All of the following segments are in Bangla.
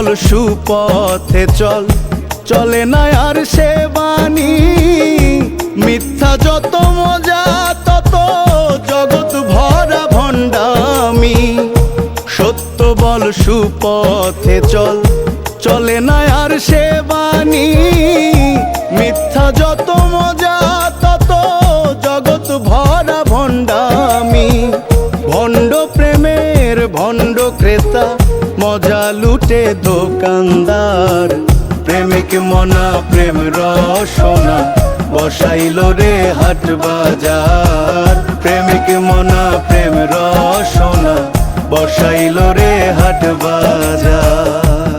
বল সুপথে চল, চলে না আর সে বাণী। মিথ্যা যত মজা তত জগৎ ভরা ভণ্ডামি। সত্য বল সুপথে চল, চলে না আর সে বাণী। মিথ্যা যত মজা তত জগৎ ভরা ভণ্ডামি। ভণ্ড প্রেমের ভণ্ড ক্রেতা, মজা লুটে দোকানদার। প্রেমিক মনা প্রেম রসনা, বসাইল রে হাট বাজার। প্রেমিক মনা প্রেম রসনা, বসাইল রে হাট বাজার।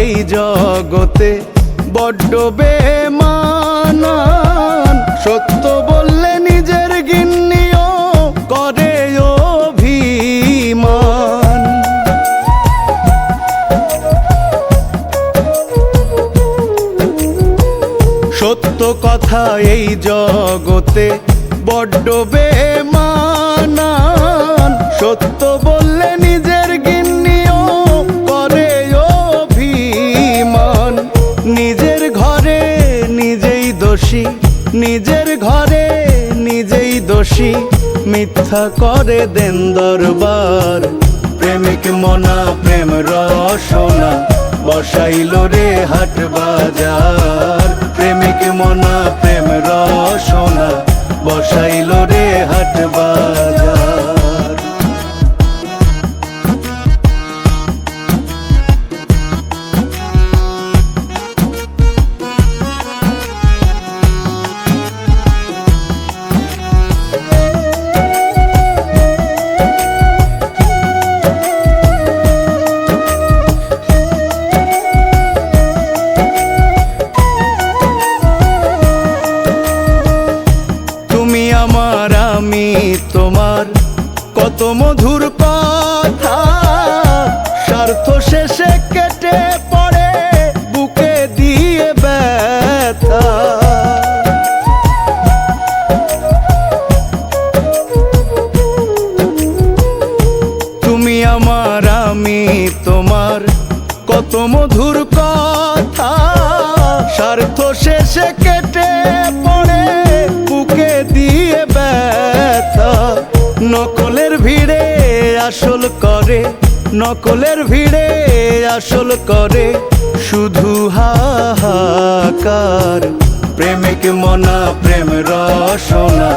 এই জগতে বড্ড বেমানান। সত্য বললে নিজের গিন্নিও করে অভিমান। সত্য কথা এই জগতে বড্ড বেমানান। সত্য বললে নিজের গিন্নিও করে অভিমান। নিজের ঘরে নিজেই দোষী, নিজের ঘরে নিজেই দোষী। মিথ্যা করে দেন দরবার। প্রেমিক মনা প্রেম রসনা, বসাইল রে হাট বাজার। প্রেমিক মনা প্রেম রসনা, বসাইল রে হাট বাজার। আমার আমি তোমার কত মধুর কথা, স্বার্থ শেষে কেটে পড়ে বুকে দিয়ে ব্যথা। তুমি আমার আমি তোমার কত মধুর কথা, স্বার্থ শেষে কেটে পড়ে বুকে দিয়ে ব্যথা। নকলের ভিড়ে আসল করে, নকলের ভিড়ে আসল করে শুধু হাহাকার। প্রেমিক মনা প্রেম রসনা,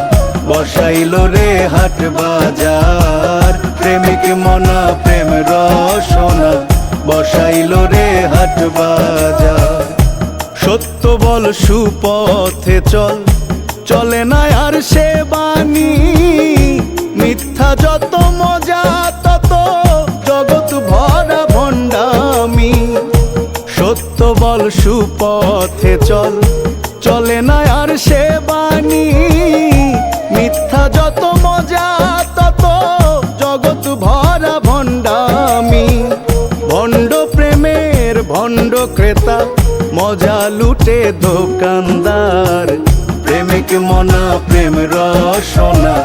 বসাইল রে হাট বাজার। প্রেমিক মনা প্রেম রসনা, বসাইল রে হাট বাজার। সত্য বল সুপথে চল, চলে না আর সে বাণী। মিথ্যা যত মজা তত জগৎ ভরা ভণ্ডামি। সত্য বল সুপথে চল, চলে না আর সে বাণী। মিথ্যা যত মজা তত জগৎ ভরা ভণ্ডামি। ভণ্ড প্রেমের ভণ্ড ক্রেতা, মজা লুটে দোকানদার। প্রেমিক মনা প্রেম রসনা,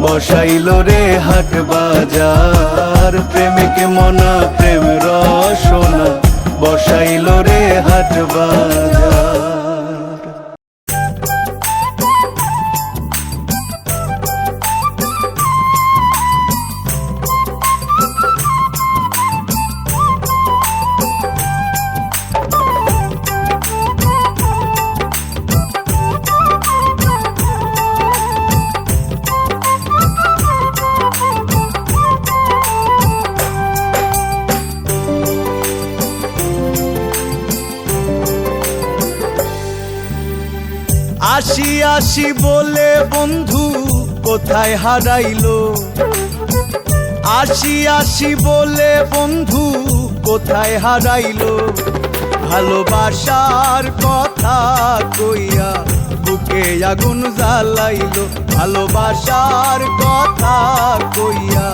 বসাইল রে হাট বাজার। প্রেমিক মনা প্রেম রসনা, বসাইল রে হাট বাজার। আসি আসি বলে বন্ধু কোথায় হারাইলো। আসি আসি বলে বন্ধু কোথায় হারাইলো। ভালোবাসার কথা কথা কইয়া বুকে আগুন জ্বালাইলো, ভালোবাসার কথা কইয়া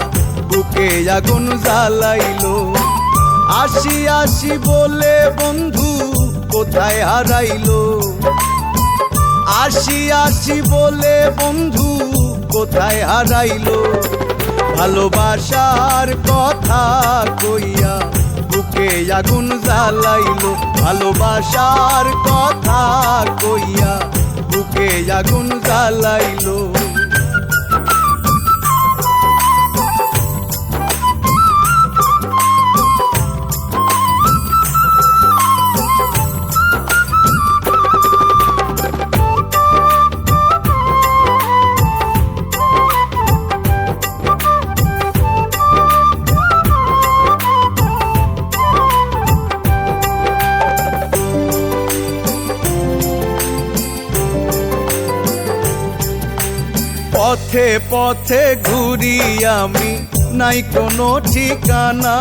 বুকে আগুন জ্বালাইলো। আসি আসি বলে বন্ধু কোথায় হারাইলো, আসি আসি বলে বন্ধু কোথায় হারাইলো। ভালোবাসার কথা কইয়া বুকে আগুন জ্বালাইলো, ভালোবাসার কথা কইয়া বুকে আগুন জ্বালাইলো। পথে পথে ঘুরি আমি, নাই কোনো ঠিকানা,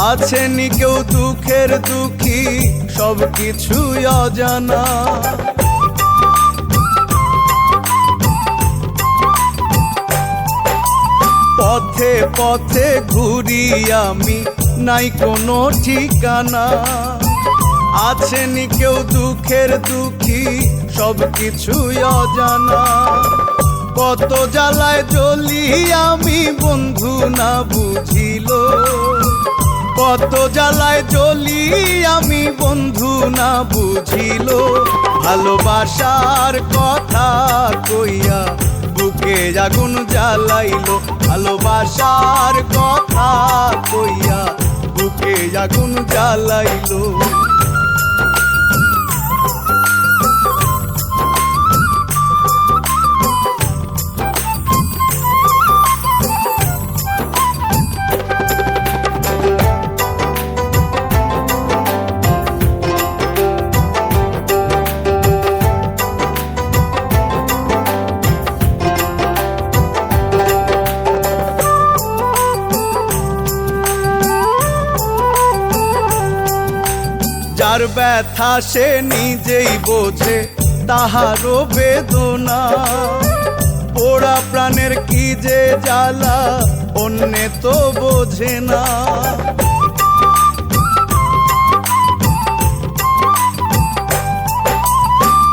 আছে নি কেউ দুঃখের দুঃখী, সব কিছুই অজানা। পথে পথে ঘুরি আমি, নাই কোনো ঠিকানা, আছে নি কেউ দুঃখের দুঃখী, সব কিছুই অজানা। কত জ্বালায় জ্বলি আমি বন্ধু না বুঝিল, কত জ্বালায় জ্বলি আমি বন্ধু না বুঝিল। ভালোবাসার কথা কইয়া বুকে আগুন জ্বালাইলো, ভালোবাসার কথা কইয়া বুকে আগুন জ্বালাইলো। যার ব্যথা সে নিজেই বোঝে তাহারও বেদনা, পোড়া প্রাণের কি যে জ্বালা অন্যে তো বোঝে না।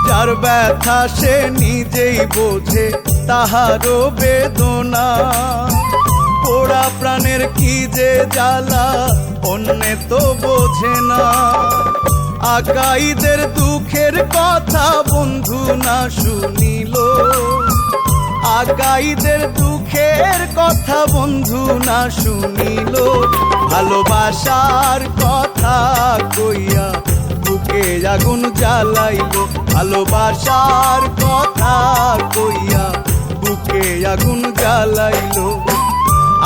যার ব্যথা সে নিজেই বোঝে তাহারও বেদনা, পোড়া প্রাণের কি যে জ্বালা অন্যে তো বোঝে না। আকাইদের দুঃখের কথা বন্ধু না শুনিল, আকাইদের দুঃখের কথা বন্ধু না শুনিল। ভালোবাসার কথা কইয়া বুকে আগুন জ্বালাইলো, ভালোবাসার কথা কইয়া বুকে আগুন জ্বালাইলো।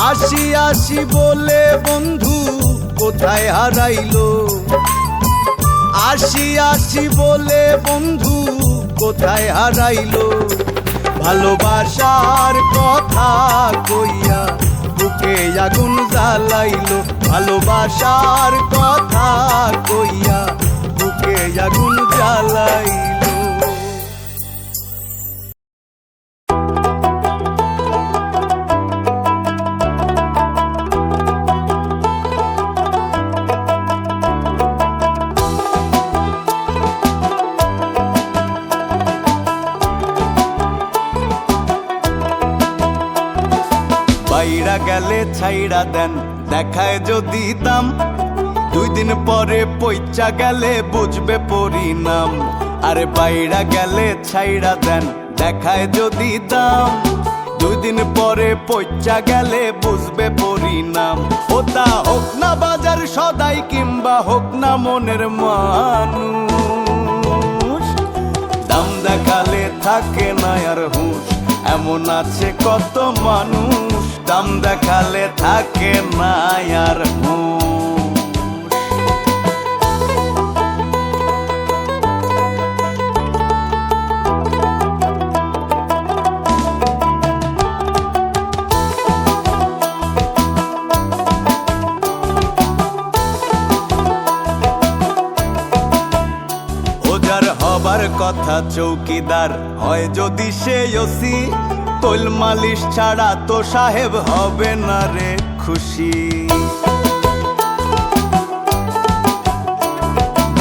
আসি আসি বলে বন্ধু কোথায় হারাইলো, আসি আসি বলে বন্ধু কোথায় হারাইলো। ভালোবাসার কথা কইয়া বুকে আগুন জ্বালাইলো, ভালোবাসার কথা কইয়া বুকে আগুন জ্বালাইলো। বাইরা গেলে ছাইড়া দেন দেখায় যদি দাম, 2 দিন পরে পইচা গেলে বুঝবে পরিণাম। আরে বাইরা গেলে ছাইড়া দেন দেখায় যদি দাম, 2 দিন পরে পইচা গেলে বুঝবে পরিণাম। ওটা হোক না বাজার সদাই কিংবা হোক না মনের মানুষ, দাম দেখালে থাকে না আর হুঁশ। এমন আছে কত মানুষ দাম দেখালে থাকে না আর হুঁশ। কথা চৌকিদার হয় যদি সে ওসি, তৈল মালিশ ছাড়া তো সাহেব হবে না রে খুশি।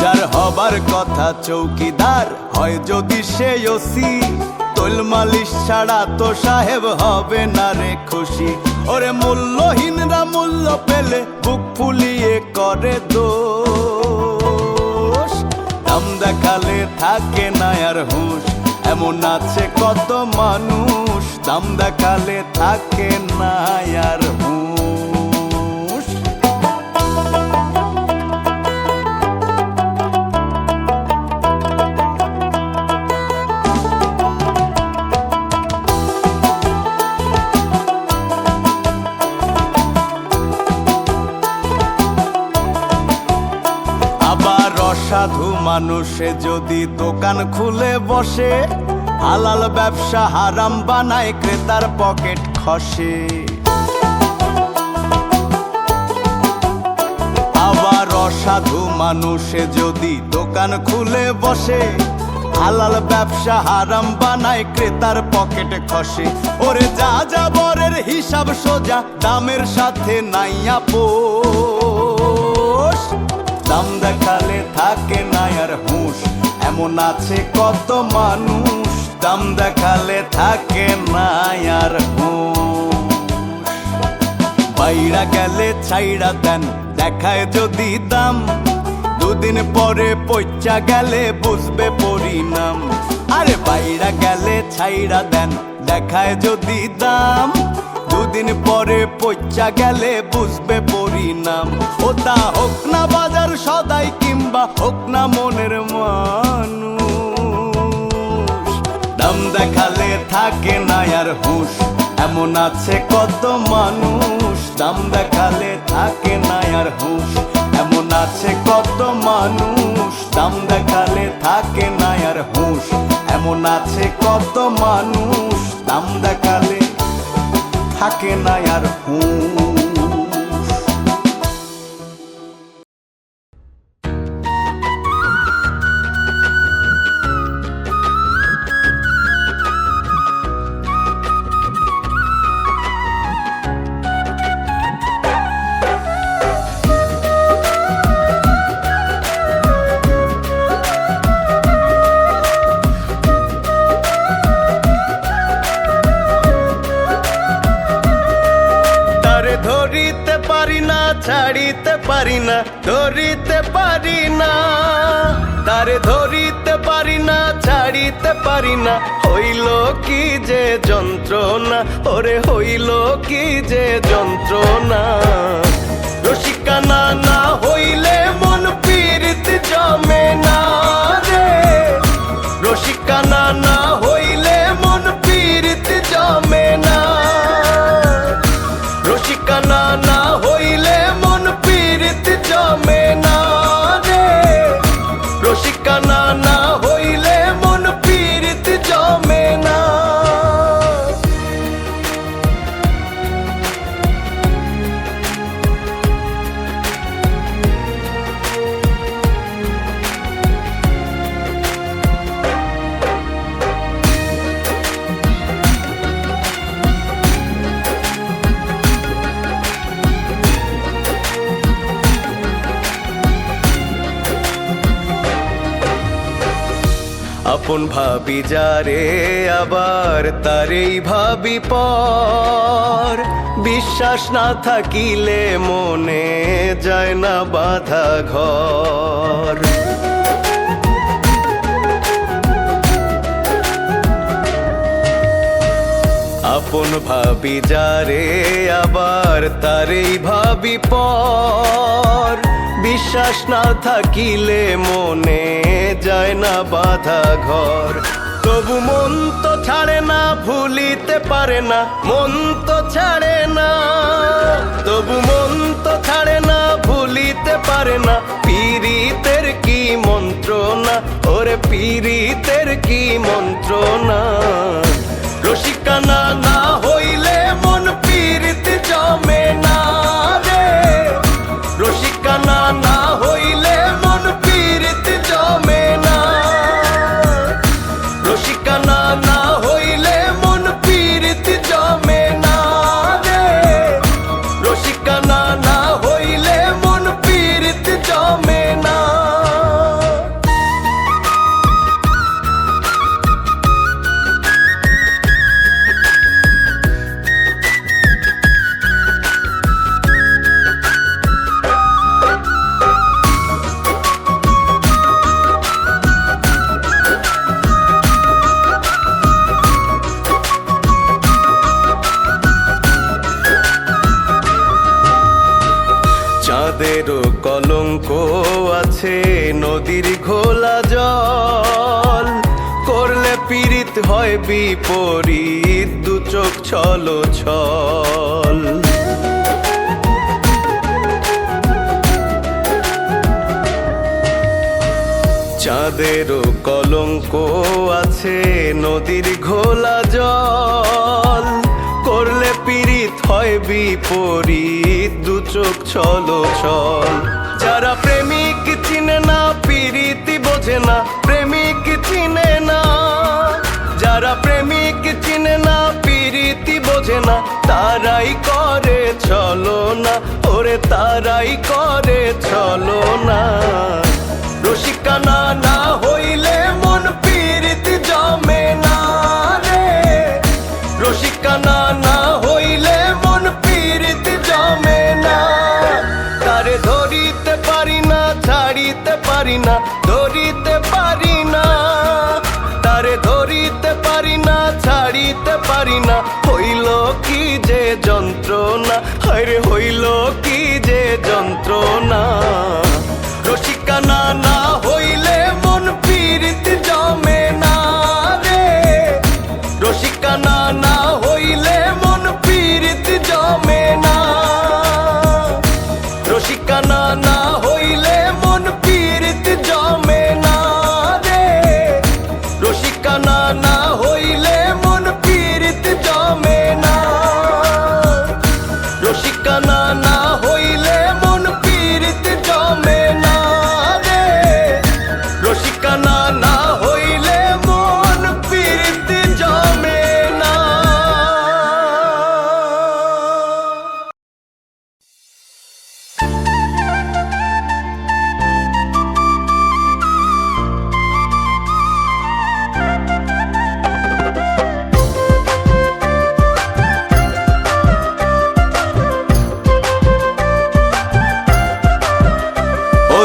যার হবার কথা চৌকিদার হয় যদি সে ওসি, তৈল মালিশ ছাড়া তো সাহেব হবে না রে খুশি। ওরে মূল্যহীনরা মূল্য পেলে বুক ফুলিয়ে করে দোষ, দাম দেখালে থাকে না আর হুঁশ। এমন আছে কত মানুষ, দাম দেখালে থাকে না আর হুঁশ। আবার অসাধু মানুষে যদি দোকান খুলে বসে, হালাল ব্যবসা হারাম বানায় ক্রেতার পকেট খসে। আবার অসাধু মানুষে যদি দোকান খুলে বসে, হালাল ব্যবসা হারাম বানায় ক্রেতার পকেট খসে। ওরে যা যাবরের হিসাব সোজা, দামের সাথে নাই আপোষ, দাম দেখালে থাকে না আর হুঁশ। এমন আছে কত মানুষ, দাম দেখালে থাকে না আর হুঁশ। বাইরা গেলে ছাইড়া দেন দেখায় যদি দাম, দুদিন পরে পইচা গেলে বুঝবে পরিণাম। আরে বাইরা গেলে ছাইড়া দেন দেখায় যদি দাম, দুদিন পরে পইচা গেলে বুঝবে পরিণাম। ও তা হোক না বাজার সদাই কিংবা হোক না মনের মানুষ, দাম দেখালে থাকে না আর হুঁশ। এমন আছে কত মানুষ, দাম দেখালে থাকে না আর হুঁশ। এমন আছে কত মানুষ, দাম দেখালে থাকে না আর হুঁশ। এমন আছে কত মানুষ, দাম দেখালে থাকে না আর হুঁশ। ধরিতে পারি না ছাড়িতে পারি না, ধরিতে পারি না তারে, ধরিতে পারি না ছাড়িতে পারি না। হইল কি যে যন্ত্রণা, ওরে হইল কি যে যন্ত্রণা। রসিকানা না হইলে মন পীড়িত জমে না রে, রসিকানা না হইলে মন পীড়িত জমে না। রসিকানা না হইলে মন পীড়িত জমে না রে, রসিকানা না হইলে মন পীড়িত জমে না। আপন ভাবি যারে আবার তারেই ভাবি পর, বিশ্বাস না থাকিলে মনে যায় না বাঁধা ঘর। আপন ভাবি যারে আবার তারেই ভাবি পর, বিশ্বাস না থাকিলে মনে যায় না বাঁধা ঘর। তবু মন তো ছাড়ে না, ভুলিতে পারে না, মন তো ছাড়ে না। তবু মন তো ছাড়ে না, ভুলিতে পারে না। পীড়িতের কি মন্ত্রণা, ওরে পীড়িতের কি মন্ত্রণা। রসিকানা না হইলে মন পীড়িত জমে না রে, রসিকানা না হইলে মন পীড়িত জমে না। কলঙ্ক আছে নদীর ঘোলা জল, করলে পীড়িত হয় বিপরীত, দু চোখ ছলো ছল। চাঁদেরও কলঙ্ক আছে নদীর ঘোলা জল, করলে পীড়িত হয় বিপরীত, দু চোখ ছলো ছল। যারা প্রেমিক চিনে না পীড়িতি বোঝে না, প্রেমিক চিনে না। যারা প্রেমিক চিনে না পীড়িতি বোঝে না, তারাই করে চলো না, ওরে তারাই করে চলো না। রসিকানা না হইলে মন পীড়িতি জমে না রে, রসিকানা না হইলে মন পীড়িতি জমে না। তারে ধরিতে পারি না ছাড়িতে পারি না, ধরিতে পারি না। তারে ধরিতে পারি না ছাড়িতে পারি না, হইল কি যে যন্ত্রণা, হায়রে হইল কি যে যন্ত্রণা। রসিকানা না হইলে মন পীড়িতি জমে না রে, রসিকানা না হইলে মন পীড়িতি জমে না। রসিকানা না হইলে মন পীড়িতি জমে না রে, রসিকানা না হইলে মন পীড়িতি জমে না। রসিকানা না হইলে মন পীড়িতি জমে না রে, রসিকানা না হইলে মন পীড়িতি জমে না।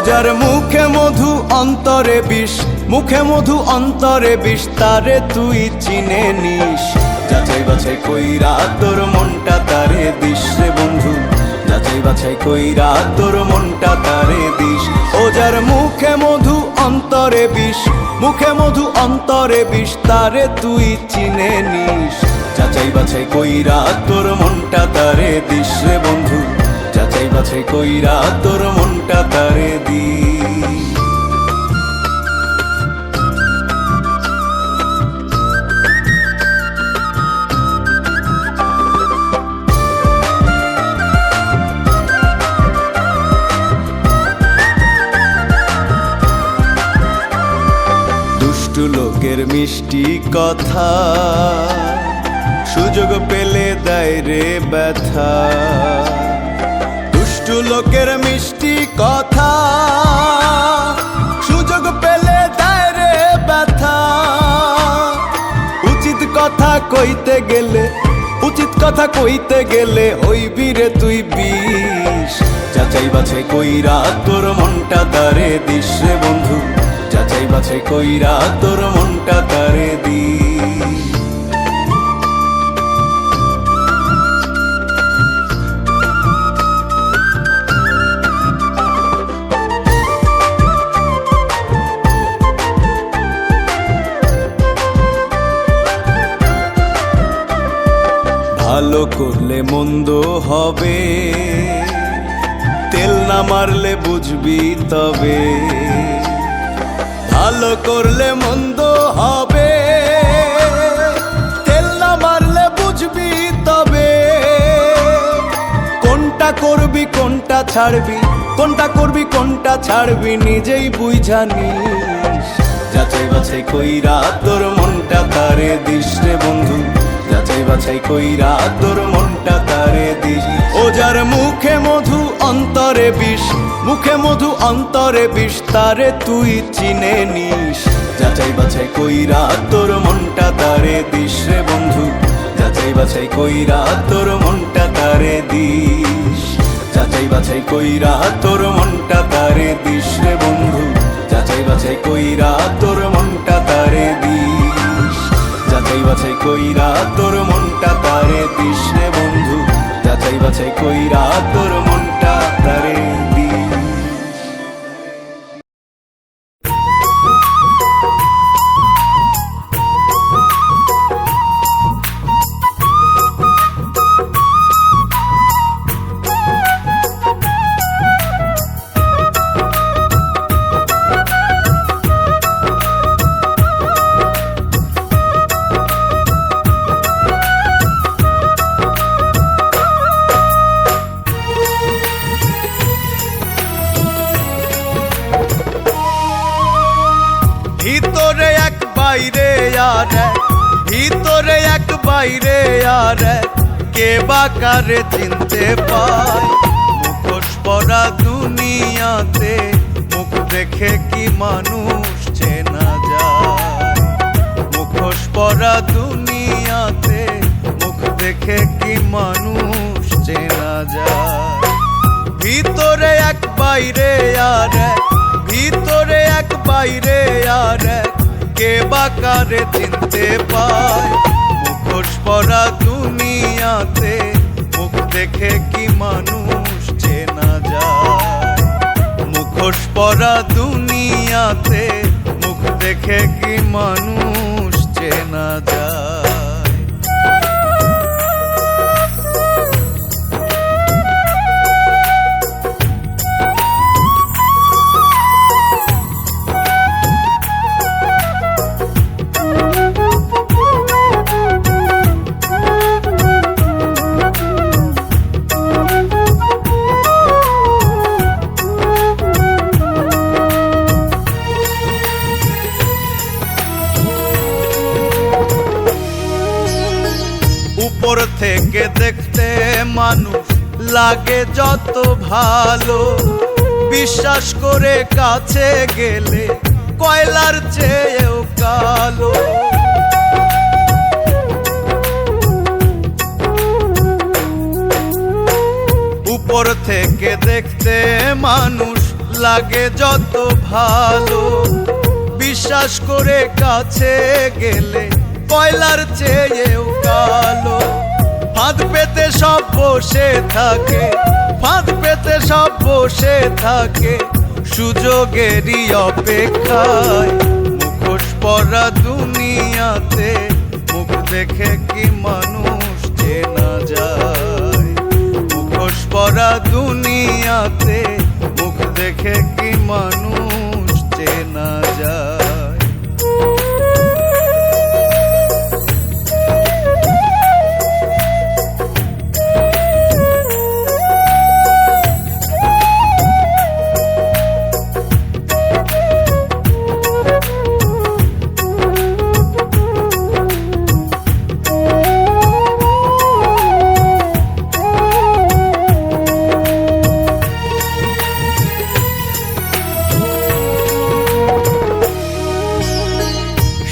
যার মুখে মধু অন্তরে বিষ, মুখে মধু অন্তরে বিষ, তারে তুই চিনে নিস। যাচাই বাছাই কইরা তোর মনটা তারে দিস রে বন্ধু, যাচাই বাছাই কইরা তোর মনটা তারে দিস। ও যার মুখে মধু অন্তরে বিষ, মুখে মধু অন্তরে বিষ, তারে তুই চিনে নিস। যাচাই বাছাই কইরা তোর মনটা তারে দিস রে বন্ধু, যাচাই বাছাই কইরা তোর মনটা তারে দিস। দুষ্টু লোকের মিষ্টি কথা, সুযোগ পেলে দেয় রে ব্যথা। দুষ্টু লোকের মিষ্টি কথা, সুযোগ পেলে দেয় রে ব্যথা। উচিত কথা কইতে গেলে, উচিত কথা কইতে গেলে হইবি রে তুই বিষ। যাচাই বাছাই কইরা তোর মনটা তারে দিস রে বন্ধু, যাচাই বাছাই কইরা তোর মনটা তারে দিস। ভালো করলে মন্দ হবে, তেল না মারলে বুঝবি তবে। ভালো করলে মন্দ হবে, তেল না মারলে বুঝবি তবে। কোনটা করবি কোনটা ছাড়বি, কোনটা করবি কোনটা ছাড়বি নিজেই বুঝা নিস। যাচাই বাছাই কইরা তোর মনটা তারে দিস রে বন্ধু, যাচাই বাছাই কইরা তোর মনটা তারে দিস। ও যার মুখে মধু অন্তরে বিষ, মুখে মধু অন্তরে বিষ, তারে তুই চিনে নিস। যাচাই বাছাই কইরা তোর মনটা তারে দিস রে বন্ধু, যাচাই বাছাই কইরা তোর মনটা তারে দিস। যাচাই বাছাই কইরা তোর মনটা তারে দিস রে বন্ধু, যাচাই বাছাই কইরা তোর মনটা তারে দিস। যাচাই বাছাই কইরা তোর মনটা তারে দিস রে বন্ধু, যাচাই বাছাই কইরা তোর মনটা তারে দিস। আর এক, ভিতরে এক বাইরে আর এক, কে বা কারে চিনতে পায়। মুখোশ পরা দুনিয়াতে মুখ দেখে কি মানুষ চেনা যায়। মুখোশ পরা দুনিয়াতে মুখ দেখে কি মানুষ চেনা যায়। ভিতরে এক বাইরে আর এক, ভিতরে এক বাইরে আর এক, কে বা কারে চিনতে পায়। মুখোশ পরা দুনিয়াতে মুখ দেখে কি মানুষ চেনা যায়। মুখোশ পরা দুনিয়াতে মুখ দেখে কি মানুষ চেনা যায়। উপর থেকে দেখতে মানুষ লাগে যত ভালো, বিশ্বাস করে কাছে গেলে কয়লার চেয়েও কালো। উপর থেকে দেখতে মানুষ লাগে যত ভালো, বিশ্বাস করে কাছে গেলে কয়লার চেয়েও কালো। ফাঁদ পেতে সব বসে থাকে, ফাঁদ পেতে সব বসে থাকে, সুযোগেরই অপেক্ষায়। মুখোশ পরা দুনিয়াতে মুখ দেখে কি মানুষ চেনা যায়। মুখোশ পরা দুনিয়াতে মুখ দেখে কি মানুষ চেনা যায়।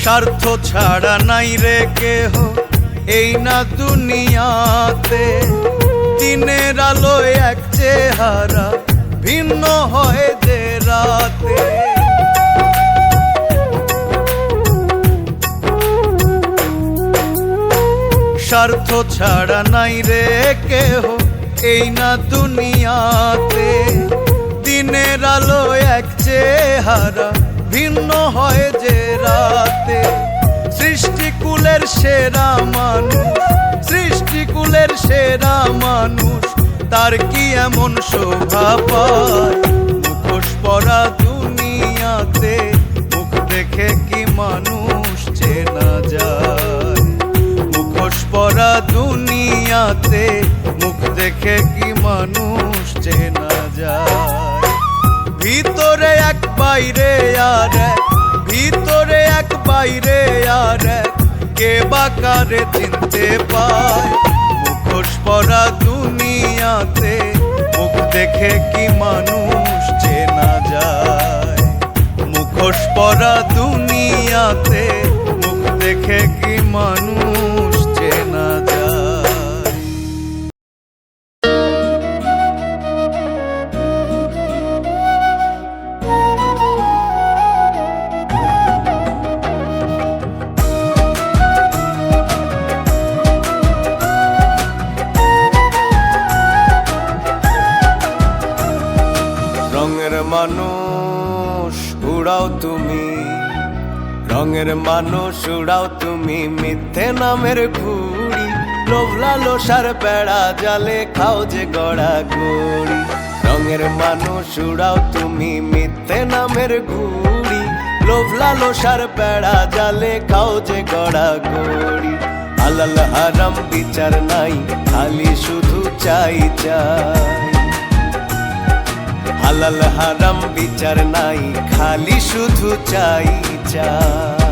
স্বার্থ ছাড়া নাই রে কেহ এই না দুনিয়াতে, দিনের আলোয় এক চেহারা ভিন্ন হয় যে রাতে। স্বার্থ ছাড়া নাই রে কেহ এই না দুনিয়াতে, দিনের আলোয় এক চেহারা ভিন্ন হয় যে রাতে। সৃষ্টিকুলের সেরা মানুষ, সৃষ্টিকুলের সেরা মানুষ, তার কি এমন শোভা পায়। মুখোশ পরা দুনিয়াতে মুখ দেখে কি মানুষ চেনা যায়। মুখোশ পরা দুনিয়াতে মুখ দেখে কি মানুষ চেনা যায়। ভিতরে এক বাইরে আর এক, ভিতরে এক বাইরে আর এক, কে বা কারে চিনতে পায়। মুখোশ পরা দুনিয়াতে মুখ দেখে কি মানুষ চেনা যায়। মুখোশ পরা দুনিয়াতে মুখ দেখে কি মানুষ চেনা যায়। রঙের মানুষ উড়াও তুমি, রঙের মানুষ উড়াও তুমি, মিথ্যে নামের ঘুড়ি। লোভ লালসার বেড়া জালে খাও যে গড়া গড়ি। রঙের মানুষ উড়াও তুমি, মিথ্যে নামের ঘুড়ি। লোভ লালসার বেড়া জালে খাও যে গড়া গড়ি। হালাল হারাম বিচার নাই, খালি শুধু চাই চাই। হালাল হারাম বিচার নাই, খালি শুধু চাই চাই।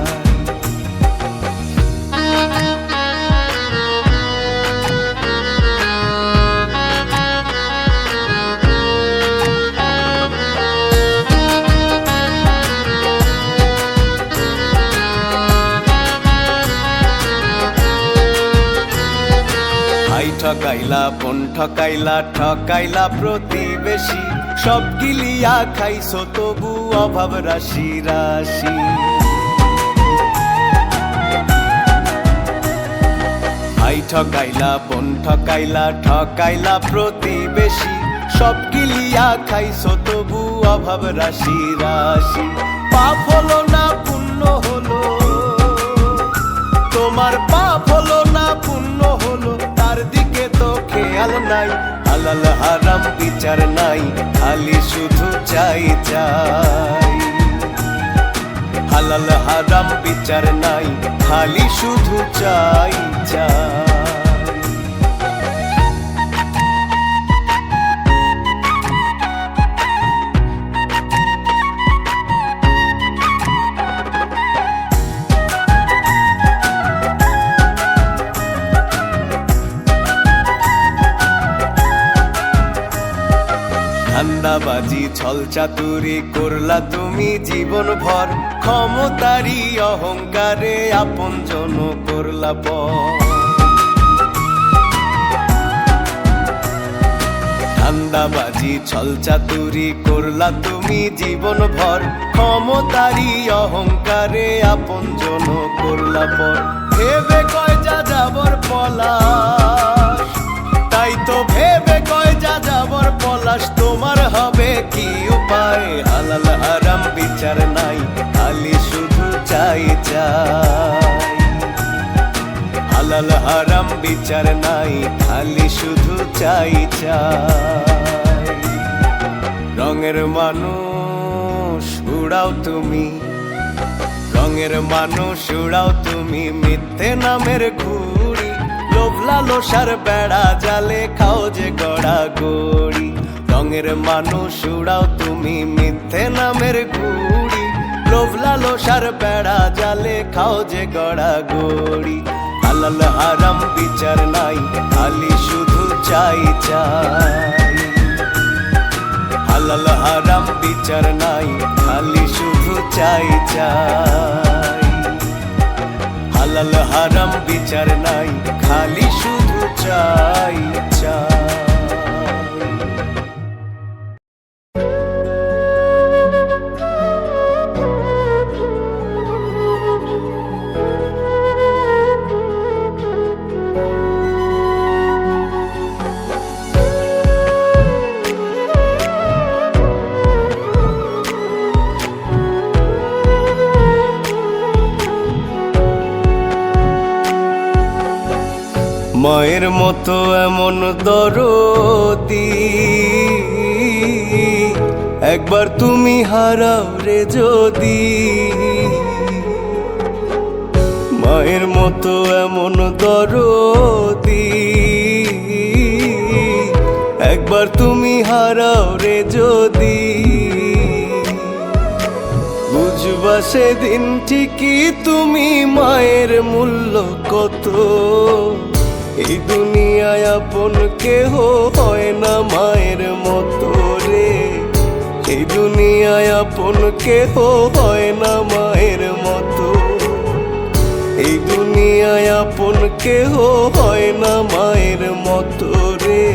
ঠকাইলা পন ঠকাইলা ঠকাইলা প্রতিবেশী, সব গিলিয়া খাইছো তবু অভাব রাশি রাশি। ভাই ঠকাইলা বোন ঠকাইলা ঠকাইলা প্রতিবেশী, সব গিলিয়া খাইছো তবু অভাব রাশি রাশি। পাপ হলো না পুণ্য হলো, তোমার পাপ হলো না পুণ্য হলো, তার দিকে তো খেয়াল নাই। হালাল হারাম বিচার নাই, খালি শুধু চাই চাই। হালাল হারাম বিচার নাই, খালি শুধু চাই চাই। ধান্দাবাজি ছল চাতুরি করলা তুমি জীবন ভর, ক্ষমতারি অহংকারে আপন জন করলা পর। ধান্দাবাজি ছল চাতুরি করলা তুমি জীবন ভর, ক্ষমতারি অহংকারে আপন জন করলা পর। ভেবে কয় যা যাবর পলাশ, তাই তো ভেবে কয় যা যাবর পলাশ, তোমার হবে কি উপায়? হালাল হারাম বিচার নাই, খালি শুধু চাই চাই। হালাল হারাম বিচার নাই, খালি শুধু চাই চাই। রঙের মানুষ উড়াও তুমি, রঙের মানুষ উড়াও তুমি, মিথ্যে নামের ঘুড়ি। লোভ লালসার বেড়া জালে খাও যে গড়া গড়ি। রঙের মানুষ উড়াও তুমি, মিথ্যে নামের ঘুড়ি। লোভ লালসার বেড়া জালে খাও যে গড়া গড়ি। হালাল হারাম বিচার নাই, খালি শুধু চাই চাই। হালাল হারাম বিচার নাই, খালি শুধু চাই চাই। হালাল হারাম বিচার নাই, খালি শুধু চাই চাই। মায়ের মতো এমন দরদি, একবার তুমি হারাও রে যদি। মায়ের মতো এমন দরদি, একবার তুমি হারাও রে যদি। বুঝবা সেদিন ঠিকই তুমি মায়ের মূল্য কত। এই দুনিয়ায় আপন কেহ হয় না মায়ের মতো রে। এই দুনিয়ায় আপন কেহ হয় না মায়ের মতো। এই দুনিয়ায় আপন কেহ হয় না মায়ের মতো রে।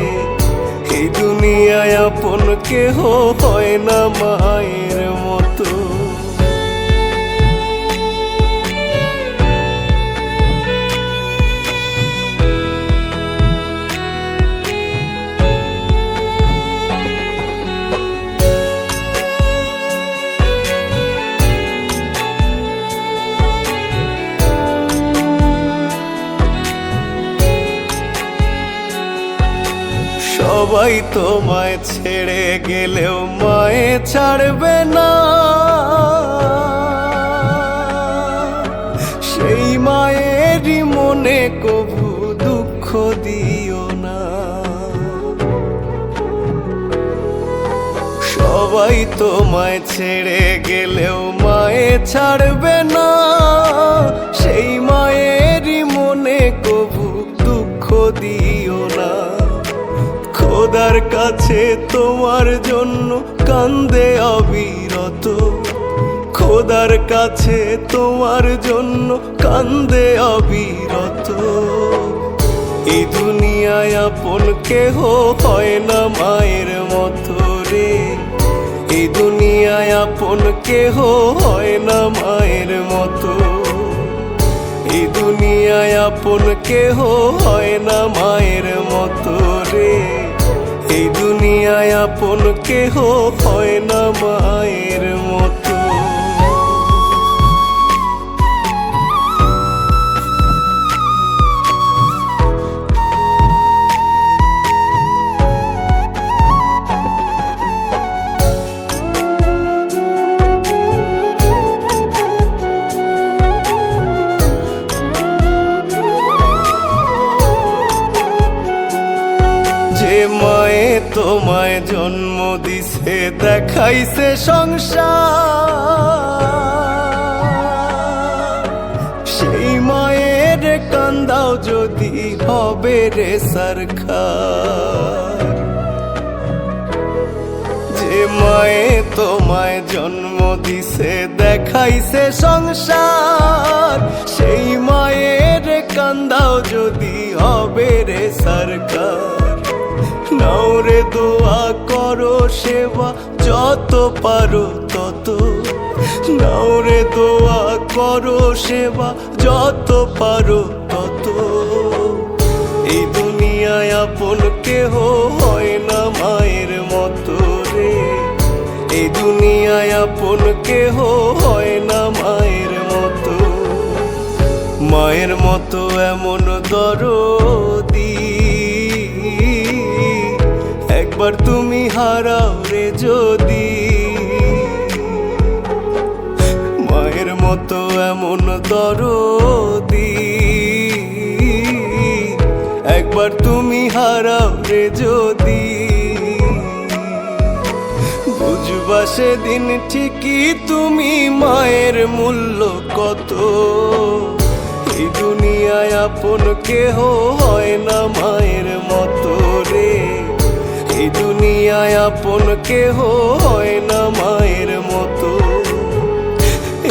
এই দুনিয়ায় আপন কেহ হয় না মায়ের মতো। সবাই তোমায় ছেড়ে গেলেও মায়ে ছাড়বে না। সেই মায়েরই মনে কভু দুঃখ দিও না। সবাই তোমায় ছেড়ে গেলেও মায়ে ছাড়বে না। সেই মায়েরই মনে কভু দুঃখ দিও না। খোদার কাছে তোমার জন্য কান্দে অবিরত। খোদার কাছে তোমার জন্য কান্দে অবিরত। এই দুনিয়ায় আপন কেহ হয় না মায়ের মতো রে। এই দুনিয়ায় আপন কেহ হয় না মায়ের মতো। এই দুনিয়ায় আপন কেহ হয় না মায়ের মতো রে। এই দুনিয়ায় আপন কেহ হয় না মায়ের মতো। যে মায়ে তোমায় জন্ম দিছে দেখাইছে সংসার, সেই মায়ের কান্দাও যদি হবে রে সরকার। যে মায়ে তোমায় জন্ম দিছে দেখাইছে সংসার, সেই মায়ের কান্দাও যদি হবে রে সরকার। নাও রে দোয়া করো সেবা যত পারো তত। নাও রে দোয়া করো সেবা যত পারো তত। এই দুনিয়ায় আপন কেহ হয় না মায়ের মতো রে। এই দুনিয়ায় আপন কেহ হয় না মায়ের মতো। মায়ের মতো এমন দরদি একবার তুমি হারাও রে যদি। মায়ের মতো এমন দরদি একবার তুমি হারাও রে যদি। বুঝবা সেদিন ঠিকই তুমি মায়ের মূল্য কত। এই দুনিয়ায় আপন কেহ হয় না মায়ের মতো রে। এই দুনিয়ায় আপন কেহ হয় না মায়ের মতো।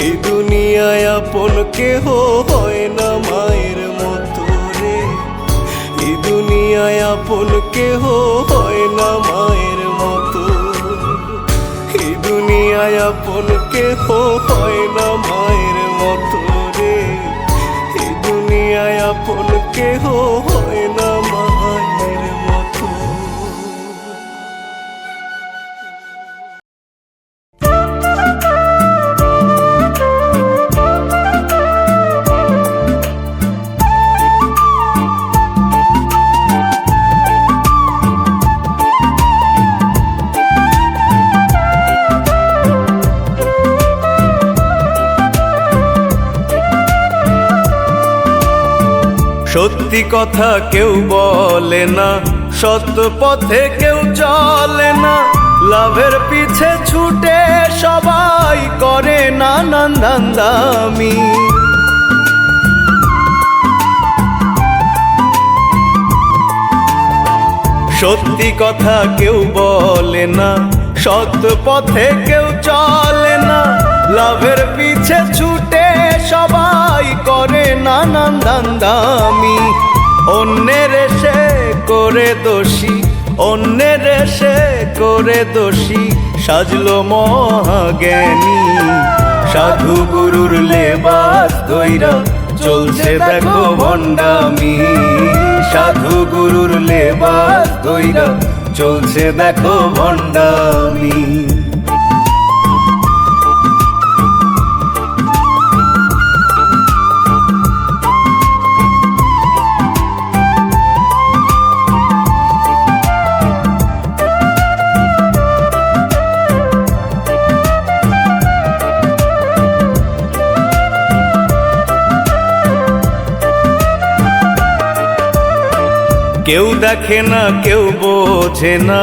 এই দুনিয়ায় আপন কেহ হয় না মায়ের মতো রে। এই দুনিয়ায় আপন কেহ হয় না মায়ের মতো। এই দুনিয়ায় আপন কেহ হয় না মায়ের মতো রে। এই দুনিয়ায় আপন কেহ হয় না মায়ের মতো। সত্যি কথা কেউ বলে না, সত্য পথে কেউ চলে না। লাভের পিছে ছুটে সবাই করে নানান ধান্দামি। সত্যি কথা কেউ বলে না, সত্য পথে কেউ চলে না। লাভের পিছে ছুটে সবাই করে নানান ধান্দামি। অন্যের এসে করে দোষী, অন্যের এসে করে দোষী সাজলো মহাজ্ঞানী। সাধু গুরুর লেবাস ধইরা চলছে দেখো ভণ্ডামি। সাধু গুরুর লেবাস ধইরা চলছে দেখো ভণ্ডামি। কেউ দেখে না কেউ বোঝে না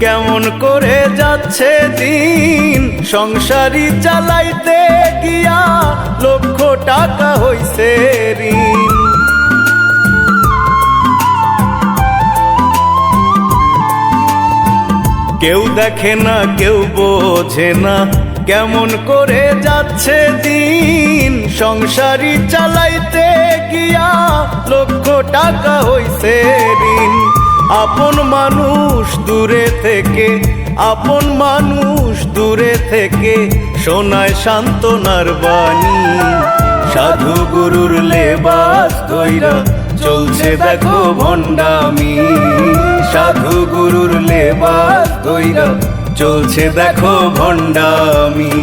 কেমন করে যাচ্ছে দিন। সংসারী চালাইতে গিয়া লক্ষ টাকা হইছে ঋণ। কেউ দেখে না কেউ বোঝে না কেমন করে যাচ্ছে দিন। সংসারী চালাইতে গিয়া লক্ষ টাকা হইছে ঋণ। আপন মানুষ দূরে থেকে, আপন মানুষ দূরে থেকে শোনায় সান্ত্বনার বাণী। সাধু গুরুর লেবাস ধইরা চলছে দেখো ভণ্ডামি। সাধু গুরুর লেবাস ধইরা চলছে দেখো ভণ্ডামি।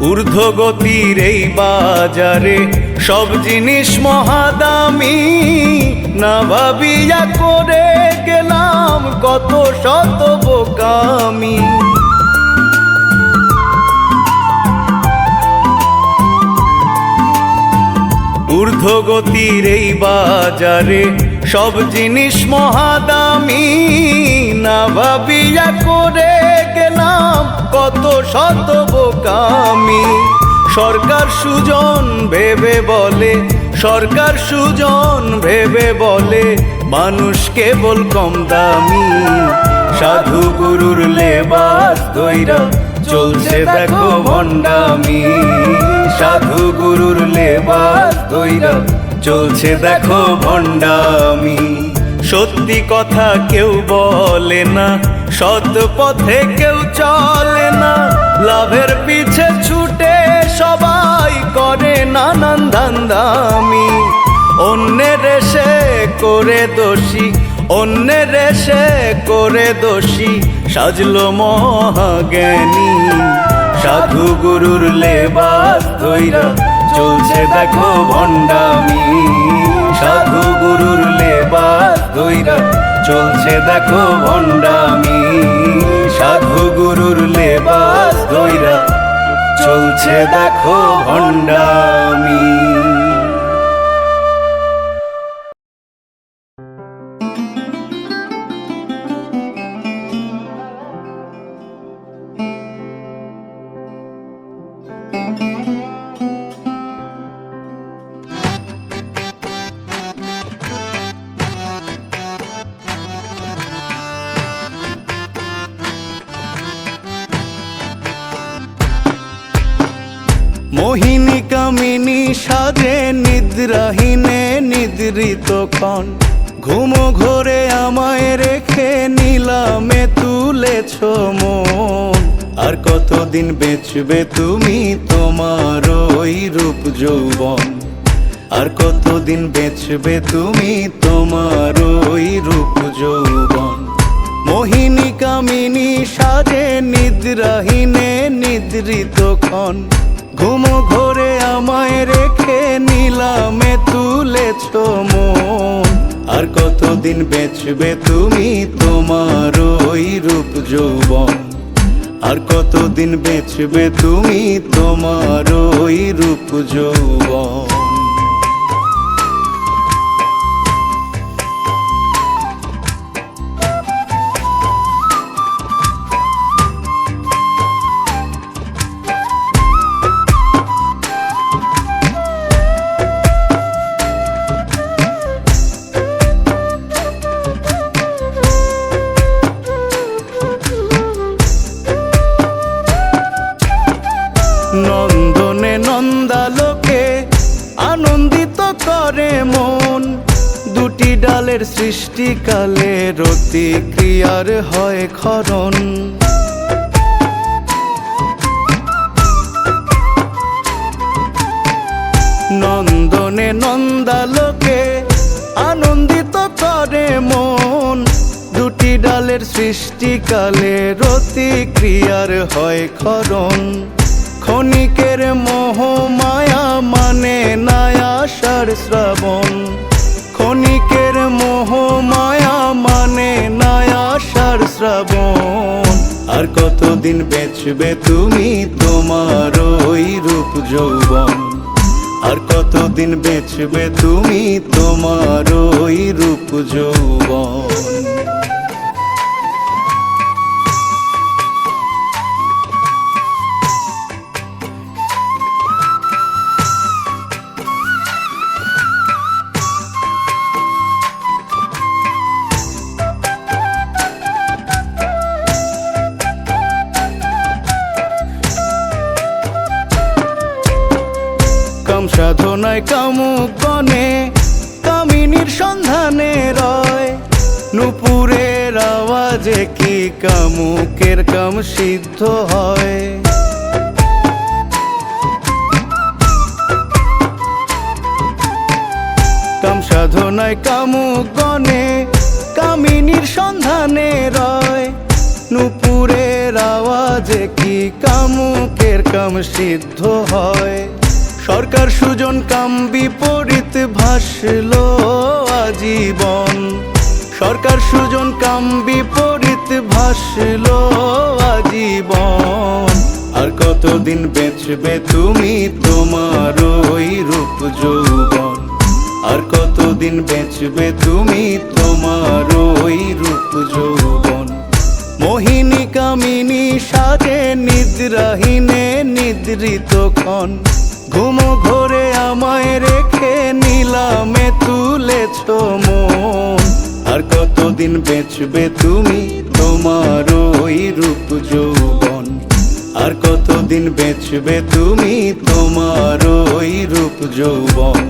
ঊর্ধ্বগতির এই বাজারে সব জিনিস মহাদামি। না ভাবিয়া করে গেলাম কত শত বোকামি। ঊর্ধ্বগতির এই বাজারে সব জিনিস মহাদামি। না ভাবিয়া করে গেলাম কত শত বোকামি। সরকার সুজন ভেবে বলে, সরকার সুজন ভেবে বলে মানুষ কেবল কম দামি। সাধু গুরুর লেবাস ধইরা চলছে দেখো ভণ্ডামি। সাধু গুরুর লেবাস ধইরা চলছে দেখো ভণ্ডামি। সত্যি কথা কেউ বলে না, সৎ পথে কেউ চলে না। লাভের পিছে ছুটে সবাই করে নানান ধান্দামি। অন্যের এসে করে দোষী, অন্যের এসে করে দোষী সাজলো মহাজ্ঞানী। সাধু গুরুর লেবাস ধইরা চলছে দেখো ভণ্ডামি। সাধু গুরুর লেবাস ধইরা চলছে দেখো ভণ্ডামি। সাধু গুরুর লেবাস ধইরা চলছে দেখো ভণ্ডামি। মোহিনী কামিনী সাজে নিদ্রাহীনে নিদ্রিত ক্ষণ। ঘুম ঘোরে আমায় রেখে নিলামে তুলেছ মন। আর কতদিন বেচবে তুমি তোমার ওই রূপ যৌবন। আর কতদিন বেচবে তুমি তোমার ওই রূপ যৌবন। মোহিনী কামিনী সাজে নিদ্রাহীনে নিদ্রিত ক্ষণ। ঘুম ঘোরে আমায় রেখে নিলামে তুলেছ মন। আর কতদিন বেচবে তুমি তোমার ওই রূপ যৌবন। আর কতদিন বেচবে তুমি তোমার ওই রূপ যৌবন। নন্দনে নন্দালোকে আনন্দিত করে মন। দুটি ডালের সৃষ্টিকালে রতিক্রিয়ার হয় ক্ষরণ। নন্দনে নন্দালোকে আনন্দিত করে মন। দুটি ডালের সৃষ্টিকালে রতিক্রিয়ার হয় ক্ষরণ। ক্ষণিকের মোহ মায়া মানে নাই আষাঢ় শ্রাবণ। ক্ষণিকের মোহ মায়া মানে নাই আষাঢ় শ্রাবণ। আর কতদিন বেচবে তুমি তোমার ওই রূপ যৌবন। আর কতদিন বেচবে তুমি তোমার ওই রূপ যৌবন। সাধনায় কামুক গণে কামিনীর সন্ধানে রয়, নূপুরের আওয়াজে কি কামুকের কাম সিদ্ধ হয়। কাম সাধনায় কামুক গণে কামিনীর সন্ধানে রয়, নূপুরের আওয়াজে কি কামুকের কাম সিদ্ধ হয়। সরকার সুজন কাম বিপরীত ভাসল আজীবন, সরকার সুজন কাম বিপরীত ভাসল আজীবন। আর কতদিন বেচবে তুমি তোমার ওই রূপ যৌবন, আর কতদিন বেচবে তুমি তোমার ওই রূপ যৌবন। মোহিনী কামিনী সাজে নিদ্রাহীনে নিদ্রিত ক্ষণ, ঘুম ঘোরে আমায় রেখে নিলামে তুলেছ মন। আর কতদিন বেচবে তুমি তোমার ওই রূপ যৌবন, আর কতদিন বেচবে তুমি তোমার ওই রূপ যৌবন,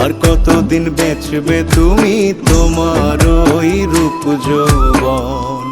আর কতদিন বেচবে তুমি তোমার ওই রূপ যৌবন।